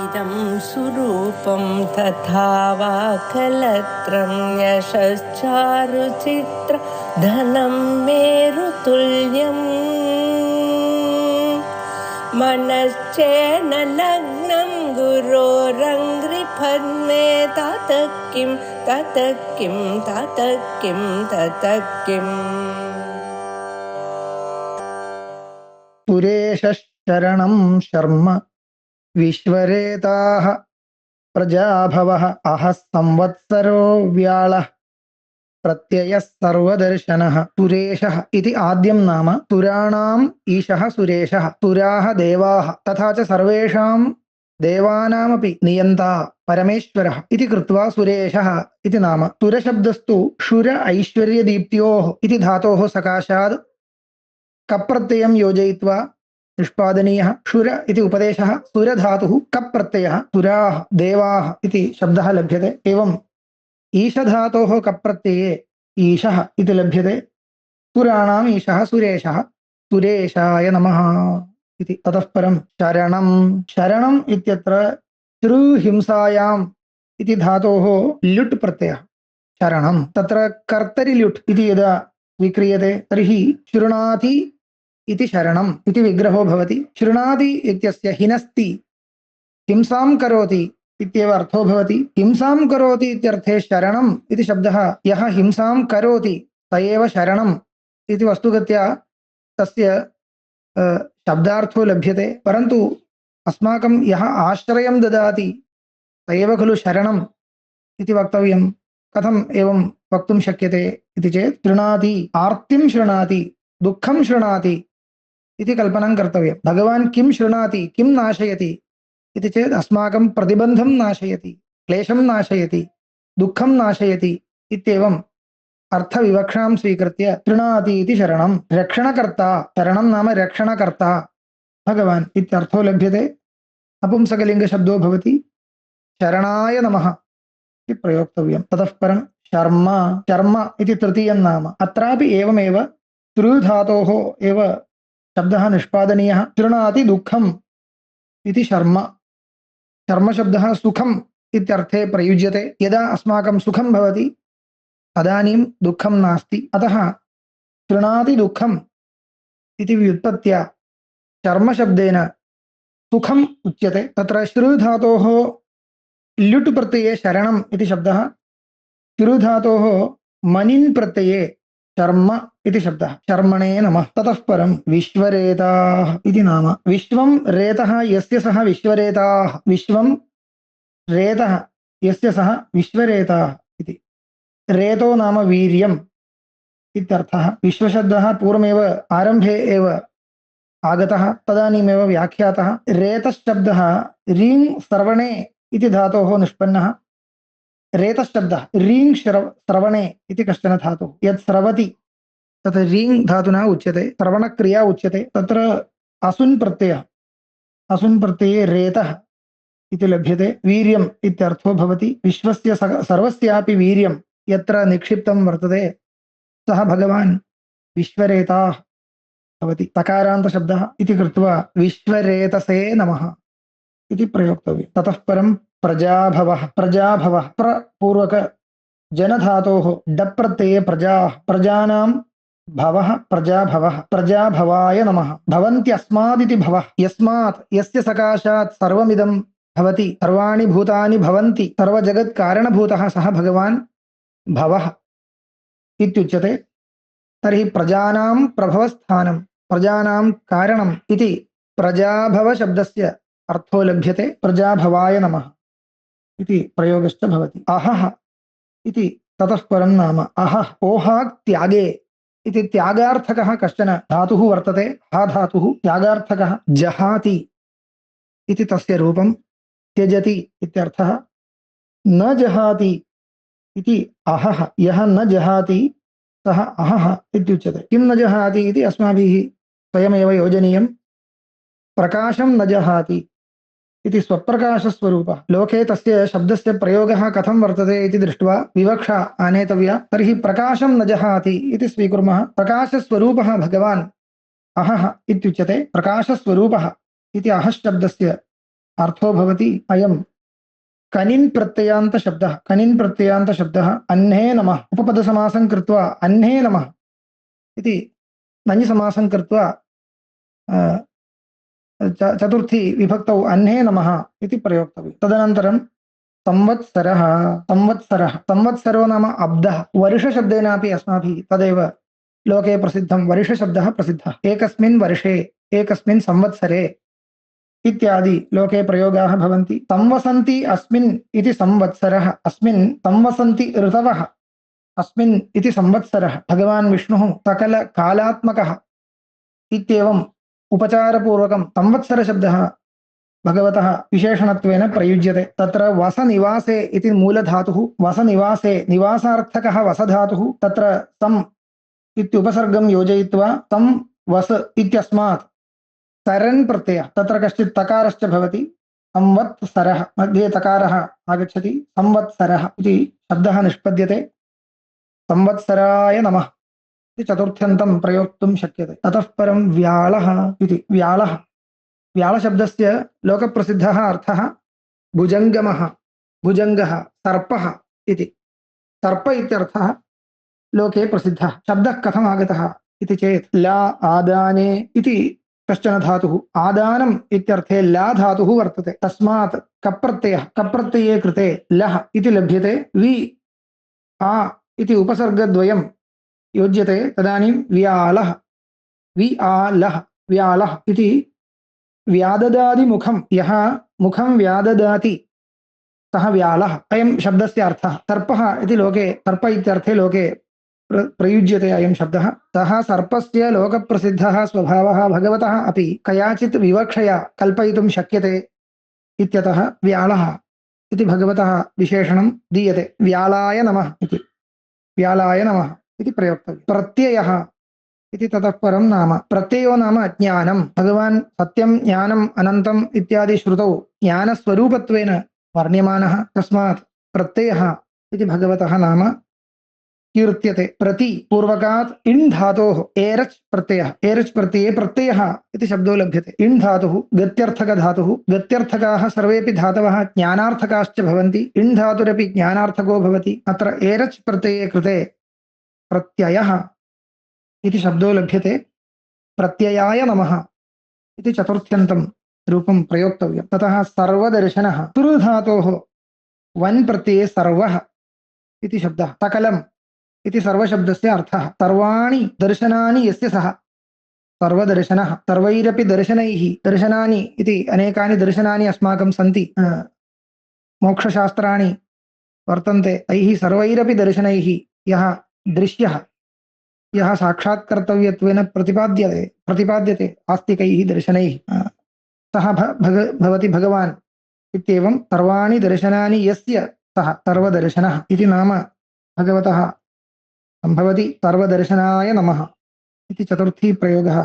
इदं सुरूपं तथा वा कलत्रं यशश्चारुचित्र धनं मेरुतुल्यम् मनश्चेन लग्नं गुरोरङ्घ्रिपद्मे ततः किं ततः किं ततः किं ततः किम् सुरेशरणं शर्म विश्वरेताः प्रजाभवः अहः संवत्सरो व्याळः प्रत्ययः सर्वदर्शनः सुरेशः इति आद्यं नाम सुराणाम् ईशः सुरेशः सुराः देवाः तथा च सर्वेषां देवानामपि नियन्ता परमेश्वरः इति कृत्वा सुरेशः इति नाम सुरशब्दस्तु शुर ऐश्वर्यदीप्त्योः इति धातोः सकाशात् कप्रत्ययं योजयित्वा निष्पादनीयः शुर इति उपदेशः सुरधातुः कप् प्रत्ययः सुराः देवाः इति शब्दः लभ्यते एवं ईशधातोः कप् प्रत्यये ईशः इति लभ्यते सुराणाम् ईशः सुरेशः सुरेशाय नमः इति ततः परं शरणम् इत्यत्र श्रुहिंसायाम् इति धातोः ल्युट् प्रत्ययः शरणं तत्र कर्तरि ल्युट् इति यदा विक्रियते तर्हि शृणाति इति शरणम् इति विग्रहो भवति शृणाति इत्यस्य हिनस्ति हिंसां करोति इत्येव अर्थो भवति हिंसां करोति इत्यर्थे शरणम् इति शब्दः यः हिंसां करोति स एव शरणम् इति वस्तुगत्या तस्य शब्दार्थो लभ्यते परन्तु अस्माकं यः आश्रयं ददाति स एव खलु शरणम् इति वक्तव्यं कथम् एवं वक्तुं शक्यते इति चेत् शृणाति आर्तिं शृणाति दुःखं शृणाति इति कल्पनं कर्तव्यं भगवान् किं शृणाति किं नाशयति इति चेत् अस्माकं प्रतिबन्धं नाशयति क्लेशं नाशयति दुःखं नाशयति इत्येवम् अर्थविवक्षां स्वीकृत्य शृणाति इति शरणं रक्षणकर्ता शरणं नाम रक्षणकर्ता भगवान् इत्यर्थो लभ्यते नपुंसकलिङ्गशब्दो भवति शरणाय नमः इति प्रयोक्तव्यं ततः परं शर्म इति तृतीयं नाम अत्रापि एवमेव तृधातोः एव शब्दः निष्पादनीयः शृणाति दुःखम् इति शर्म शब्दः सुखम् इत्यर्थे प्रयुज्यते यदा अस्माकं सुखं भवति तदानीं दुःखं नास्ति अतः शृणाति दुःखम् इति व्युत्पत्त्या शर्म शब्देन सुखम् उच्यते तत्र श्रुधातोः ल्युट् प्रत्यये शरणम् इति शब्दः श्रुधातोः मनिन् प्रत्यये शर्म इति शब्दः शर्मणे नमः ततः परं विश्वरेताः इति नाम विश्वं रेतः यस्य सः विश्वरेताः विश्वं रेतः यस्य सः विश्वरेताः इति रेतो नाम वीर्यम् इत्यर्थः विश्वशब्दः पूर्वमेव आरम्भे एव आगतः तदानीमेव व्याख्यातः रेतशब्दः रीङ् श्रवणे इति धातोः निष्पन्नः रेतशब्दः रीङ् श्रवणे इति कश्चन धातुः यत् स्रवति तत् रीङ् धातुना उच्यते श्रवणक्रिया उच्यते तत्र असुन् प्रत्यये रेतः इति लभ्यते वीर्यम् इत्यर्थो भवति विश्वस्य सर्वस्यापि वीर्यं यत्र निक्षिप्तं वर्तते सः भगवान् विश्वरेताः भवति तकारान्तशब्दः इति कृत्वा विश्वरेतसे नमः इति प्रयोक्तव्यं ततः परं प्रजाभवः प्रपूर्वक जनधातोः डप् प्रत्यये प्रजाः प्रजानां भवः प्रजाभवः प्रजाभवाय नमः भवन्त्यस्मादिति भवः यस्मात् यस्य सकाशात् सर्वमिदं भवति सर्वाणि भूतानि भवन्ति सर्वजगत्कारणभूतः सः भगवान् भवः इत्युच्यते तर्हि प्रजानां प्रभवस्थानं प्रजानां कारणम् इति प्रजाभवशब्दस्य अर्थो लभ्यते प्रजाभवाय नमः इति प्रयोगश्च भवति अहः इति ततः परं नाम अहः ओहाक् त्यागे इति त्यागार्थकः कश्चन धातुः वर्तते हा धातुः त्यागार्थकः जहाति इति तस्य रूपं त्यजति इत्यर्थः न जहाति इति अहः यः न जहाति सः अहः इत्युच्यते किं न जहाति इति अस्माभिः स्वयमेव योजनीयं प्रकाशं न जहाति इति स्वप्रकाशस्वरूपः लोके तस्य शब्दस्य प्रयोगः कथं वर्तते इति दृष्ट्वा विवक्षा आनेतव्या तर्हि प्रकाशं न जहाति इति स्वीकुर्मः प्रकाशस्वरूपः भगवान् अहः इत्युच्यते प्रकाशस्वरूपः इति अहः शब्दस्य अर्थो भवति अयं कनिन् प्रत्ययान्त शब्दः, कनिन् प्रत्ययान्त शब्दः अह्ने नमः उपपदसमासं कृत्वा अह्ने नमः इति नञ् समासं कृत्वा चतुर्थी विभक्तौ अह्ने नमः इति प्रयोक्तव्यं। तदनन्तरं संवत्सरः, संवत्सरः, संवत्सरो नाम अब्धः, वर्षशब्देनापि अस्माभिः तदेव लोके प्रसिद्धं वर्षशब्दः प्रसिद्धः। एकस्मिन् वर्षे, एकस्मिन् संवत्सरे इत्यादि लोके प्रयोगाः भवन्ति। संवसन्ति अस्मिन् इति संवत्सरः, अस्मिन् संवसन्ति ऋतवः, अस्मिन् इति संवत्सरः। भगवान् विष्णुः सकलकालात्मकः इत्येवम् उपचारपूर्वकं संवत्सरशब्दः भगवतः विशेषणत्वेन प्रयुज्यते। तत्र वसनिवासे इति मूलधातुः, वसनिवासे निवासार्थकः वसधातुः, तत्र सम् इत्युपसर्गं योजयित्वा तं वस इत्यस्मात् सरन् प्रत्ययः, तत्र कश्चित् तकारश्च भवति, संवत्सरः मध्ये तकारः आगच्छति, संवत्सरः इति शब्दः निष्पद्यते। संवत्सराय नमः इति चतुर्थ्यन्तं प्रयोक्तुं शक्यते। ततः परं व्याळः इति, व्याळः, व्याळशब्दस्य लोकप्रसिद्धः अर्थः भुजङ्गमः, भुजङ्गः, सर्पः इति। सर्प इत्यर्थः लोके प्रसिद्धः। शब्दः कथम् आगतः इति चेत् ला आदाने इति कश्चन धातुः, आदानम् इत्यर्थे ला धातुः वर्तते, तस्मात् कप्रत्ययः, कप्रत्यये कृते लः इति लभ्यते। वि आ इति उपसर्गद्वयं योज्यते, तदानीं व्यालः, वि आलः, व्यालः इति व्याददादिमुखं, यः मुखं व्याददाति सः व्यालः, अयं शब्दस्य अर्थः। सर्पः इति लोके, सर्प इत्यर्थे लोके प्रयुज्यते अयं शब्दः। सः सर्पस्य लोकप्रसिद्धः स्वभावः भगवतः अपि कयाचित् विवक्षया कल्पयितुं शक्यते इत्यतः व्यालः इति भगवतः विशेषणं दीयते। व्यालाय नमः इति, व्यालाय नमः इति प्रयोक्तव्यं। प्रत्ययः इति ततः परं नाम, प्रत्ययो नाम ज्ञानं। भगवान् सत्यं ज्ञानम् अनन्तम् इत्यादि श्रुतौ ज्ञानस्वरूपत्वेन वर्ण्यमानः, तस्मात् प्रत्ययः इति भगवतः नाम कीर्त्यते। प्रति पूर्वकात् इण् धातोः एरच् प्रत्ययः, एरच् प्रत्यये प्रत्ययः इति शब्दो लभ्यते। इण् धातुः गत्यर्थकधातुः, गत्यर्थकाः सर्वेपि धातवः ज्ञानार्थकाश्च भवन्ति, इण् धातुरपि ज्ञानार्थको भवति। अत्र एरच् प्रत्यये कृते प्रत्ययः इति शब्दो लभ्यते। प्रत्ययाय नमः इति चतुर्थ्यन्तं रूपं प्रयोक्तव्यं। ततः सर्वदर्शनः, तुर् धातोः वन् प्रत्यये सर्वः इति शब्दः, सकलम् इति सर्वशब्दस्य अर्थः। सर्वाणि दर्शनानि यस्य सः सर्वदर्शनः, सर्वैरपि दर्शनैः, दर्शनानि इति अनेकानि दर्शनानि अस्माकं सन्ति, मोक्षशास्त्राणि वर्तन्ते, तैः सर्वैरपि दर्शनैः यः दृश्यः, यः साक्षात्कर्तव्यत्वेन प्रतिपाद्यते आस्तिकैः दर्शनैः, सः भवति भगवान् इत्येवं सर्वाणि दर्शनानि यस्य सः सर्वदर्शनः इति नाम भगवतः सम्भवति। सर्वदर्शनाय नमः इति चतुर्थी प्रयोगः